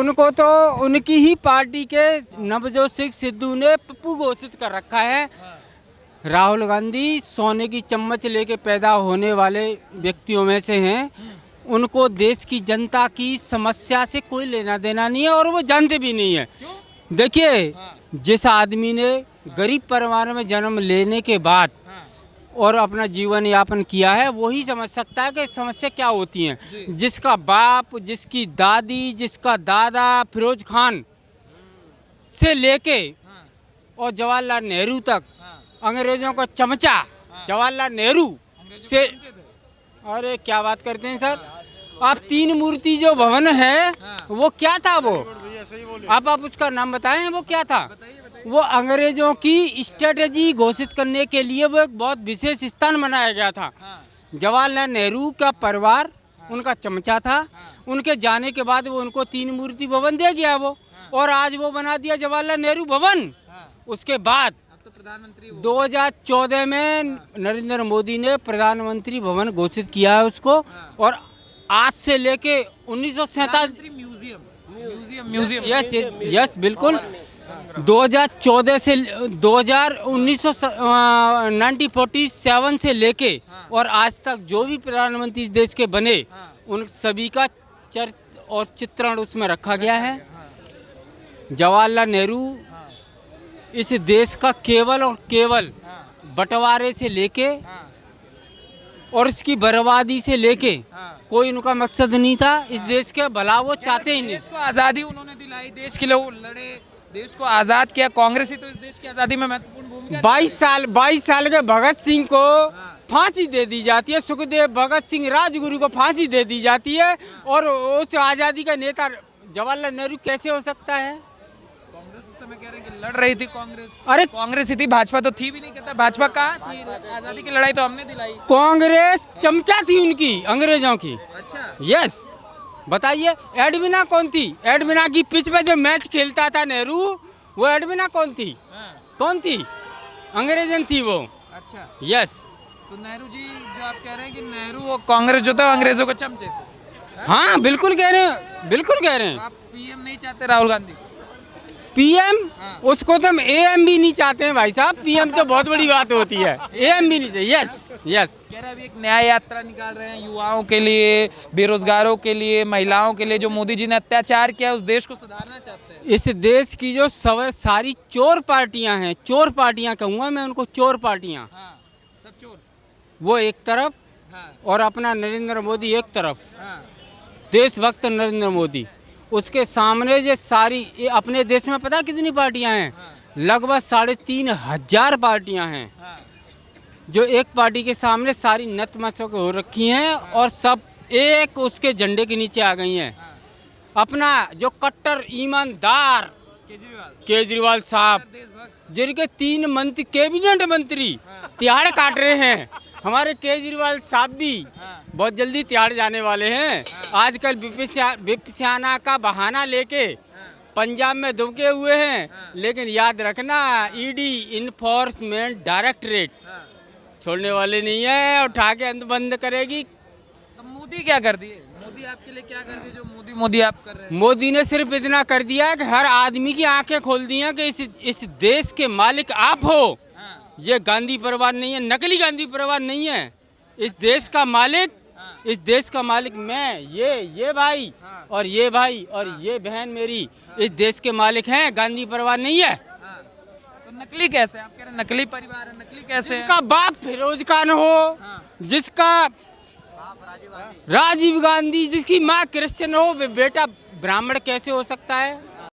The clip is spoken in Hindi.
उनको तो उनकी ही पार्टी के नवजोत सिंह सिद्धू ने पप्पू घोषित कर रखा है। राहुल गांधी सोने की चम्मच लेके पैदा होने वाले व्यक्तियों में से हैं। उनको देश की जनता की समस्या से कोई लेना देना नहीं है और वो जानते भी नहीं है। देखिए, जिस आदमी ने गरीब परिवार में जन्म लेने के बाद और अपना जीवन यापन किया है वही समझ सकता है कि समस्या क्या होती है। जिसका बाप, जिसकी दादी, जिसका दादा फिरोज खान से लेके और जवाहरलाल नेहरू तक अंग्रेजों का चमचा जवाहरलाल नेहरू से, अरे क्या बात करते हैं सर आप। तीन मूर्ति जो भवन है वो क्या था? वो आप उसका नाम बताएं, वो क्या था? वो अंग्रेजों की स्ट्रेटेजी घोषित करने के लिए वो एक बहुत विशेष स्थान बनाया गया था। जवाहरलाल नेहरू का परिवार उनका चमचा था। उनके जाने के बाद वो उनको तीन मूर्ति भवन दे गया वो, और आज वो बना दिया जवाहरलाल नेहरू भवन। उसके बाद 2014 में नरेंद्र मोदी ने प्रधानमंत्री भवन घोषित किया है उसको, और आज से लेके 1947 म्यूजियम यस बिल्कुल 2014 से 1947 से लेके और आज तक जो भी प्रधानमंत्री इस देश के बने उन सभी का चरित्र और चित्रण उसमें रखा गया है। जवाहरलाल नेहरू इस देश का केवल और केवल बंटवारे से लेके और इसकी बर्बादी से लेके कोई उनका मकसद नहीं था। इस देश के भला वो चाहते ही नहीं। देश को आज़ादी उन्होंने दिलाई, देश के लिए वो लड़े, देश को आज़ाद किया। कांग्रेस ही तो इस देश की आज़ादी में महत्वपूर्ण भूमिका। 22 साल के भगत सिंह को फांसी दे दी जाती है, सुखदेव भगत सिंह राजगुरु को फांसी दे दी जाती है, और उस आज़ादी का नेता जवाहरलाल नेहरू कैसे हो सकता है? कांग्रेस उस समय कह रहे हैं कि लड़ रही थी कांग्रेस। अरे कांग्रेस ही थी, भाजपा तो थी भी नहीं। कहता भाजपा कहाँ थी? आज़ादी की लड़ाई तो हमने दिलाई। कांग्रेस चमचा थी उनकी, अंग्रेजों की। अच्छा यस, बताइए एडविना कौन थी? एडविना की पिच पे जो मैच खेलता था नेहरू, वो एडविना कौन थी? कौन थी? अंग्रेजन थी वो। अच्छा यस। तो नेहरू जी जो आप कह रहे हैं कि नेहरू वो कांग्रेस जो था अंग्रेजों के चमचे थे। हाँ बिल्कुल कह रहे हैं, बिल्कुल कह रहे हैं। आप पीएम नहीं चाहते राहुल गांधी? पीएम उसको तो हम एएम भी नहीं चाहते हैं भाई साहब। पीएम तो बहुत बड़ी बात होती है, एएम भी नहीं चाहिए। Yes yes. कह रहे अभी एक न्याय यात्रा निकाल रहे हैं युवाओं के लिए, बेरोजगारों के लिए, महिलाओं के लिए। जो मोदी जी ने अत्याचार किया उस देश को सुधारना चाहते हैं। इस देश की जो सारी चोर पार्टियां हैं, चोर पार्टियां कहूँगा मैं उनको, चोर पार्टियां, सब चोर, वो एक तरफ और अपना नरेंद्र मोदी एक तरफ। देशभक्त नरेंद्र मोदी, उसके सामने ये सारी अपने देश में पता कितनी पार्टियां हैं? लगभग 3,500 पार्टियां हैं जो एक पार्टी के सामने सारी नतमस्तक हो रखी हैं और सब एक उसके झंडे के नीचे आ गई हैं। अपना जो कट्टर ईमानदार केजरीवाल साहब, जिनके 3 मंत्री कैबिनेट मंत्री तिहाड़ काट रहे हैं। हमारे केजरीवाल साहब भी बहुत जल्दी तिहाड़ जाने वाले हैं। आजकल विपस्याना का बहाना लेके पंजाब में दुबके हुए हैं, लेकिन याद रखना ईडी इन्फोर्समेंट डायरेक्टरेट छोड़ने वाले नहीं है, उठा के अंत बंद करेगी। तो मोदी क्या कर दिए? मोदी आपके लिए क्या कर दिए जो मोदी आप कर रहे हैं? मोदी ने सिर्फ इतना कर दिया है कि हर आदमी की आंखें खोल दी हैं कि इस देश के मालिक आप हो। ये गांधी परिवार नहीं है, नकली गांधी परिवार नहीं है। इस देश का मालिक मैं, ये भाई और ये भाई और ये बहन मेरी इस देश के मालिक हैं, गांधी परिवार नहीं है। तो नकली कैसे? आप कह रहे हैं नकली परिवार है, नकली कैसे? जिसका बाप फिरोज खान हो, जिसका राजीव गांधी, जिसकी माँ क्रिश्चियन हो, बेटा ब्राह्मण कैसे हो सकता है?